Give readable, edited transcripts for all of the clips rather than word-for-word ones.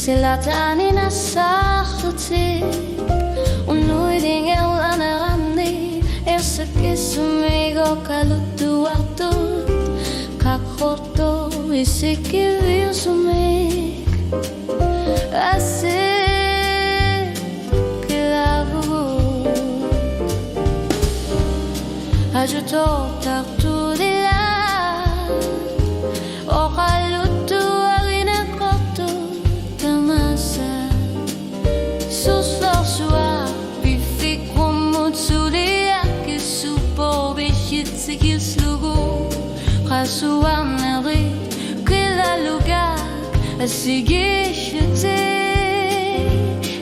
Silatan inasakluti Unoy dingel anarani Esakisumigo kalutuatut Kakoto isikivil sumik Asik kilavu Ajuto tartudila O kalutu arinakoto Tamasa Suslorsua Bifik kumutsulia Kisupo bishitsikislugu Kasuan nari Kilalugak Asigishite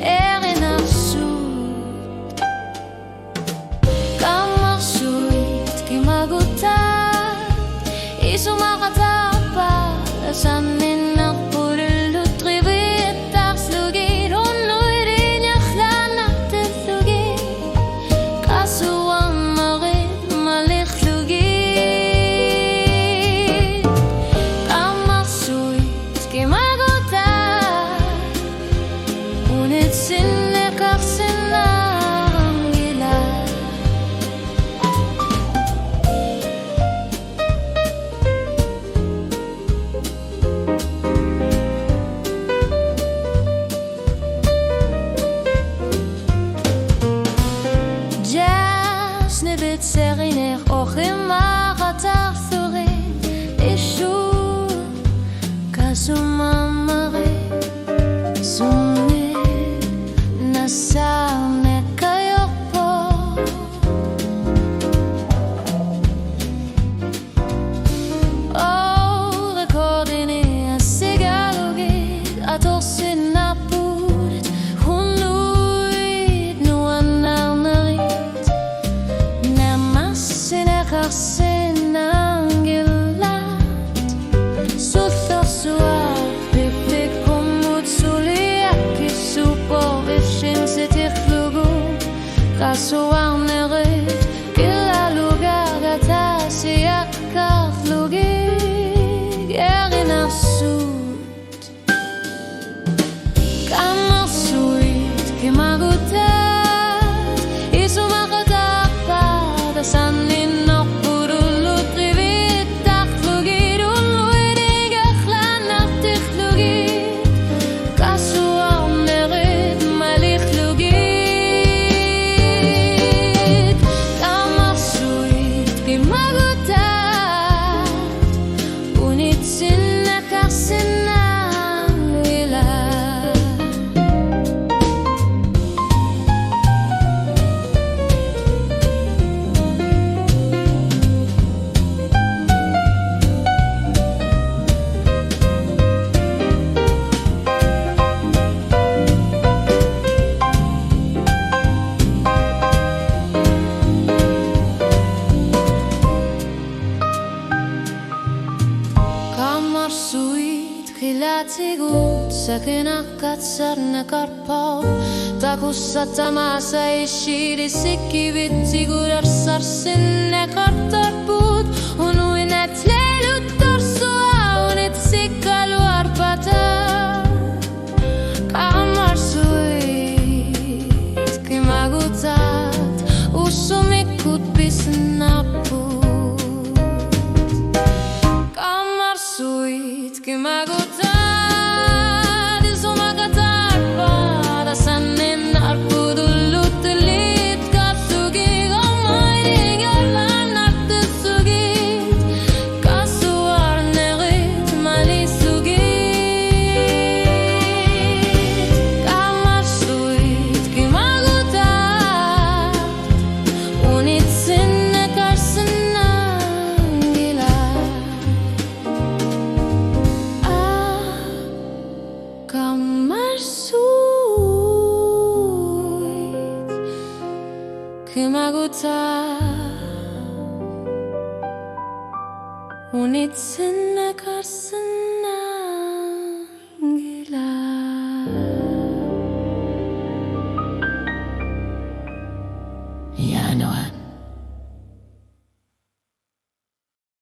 Erinasut Kamarsuit Kimagutat Isumakatapa Sanin nakpurillut Trivit Takslugit Unuirin Yakhlanat Tilugit Kasuan marit Malikhlugit Kamarsuit Kimagutat Unit Sinnekak Sinnang Gilad Nibit seriner ochim achatar thurin Ishu kasumamare Sumne nasam nekayokpo Oh, rekordini asigalugit Atorsin napudit Hunuit nuanarnarit Sinekaksin gilat Sulthosua Bifik kumutsuliak Kisupo vishin sitiklugu Kasuang nerit Kilalugak atasiak kakhlugik Erinasut Kamarsuit Kimagutat Isumakatapa Sanin nakpurillut Trivit Takslugit Unuirin Yakhlanat Tilugit Kasuan nerit Malikhlugit Kamarsuit Kimagutat Unit Sinnekak Sinnang Gilad Kamarsuit Khilatigut Sakinakat sarnakarpau Takussatamasa ishiri Sikivitsigurar sarsinnekartarput Unuinat leilut torsua Unit sikalu arpata Kamarsuit Kimagutat Usumikut bisnaput Kamarsuit Kimagutat Isumakatarpa Sanin narpudullut Tilit Katsugik Omayring Yakhlanat Tilugit Kasuar nerit Malislugit Kamarsuit Kimagutat Unit Sinnekak Sinnang Gilad Kamarsuit Kimagutat Unit Sinnekak Sinnang Gilad Yanuan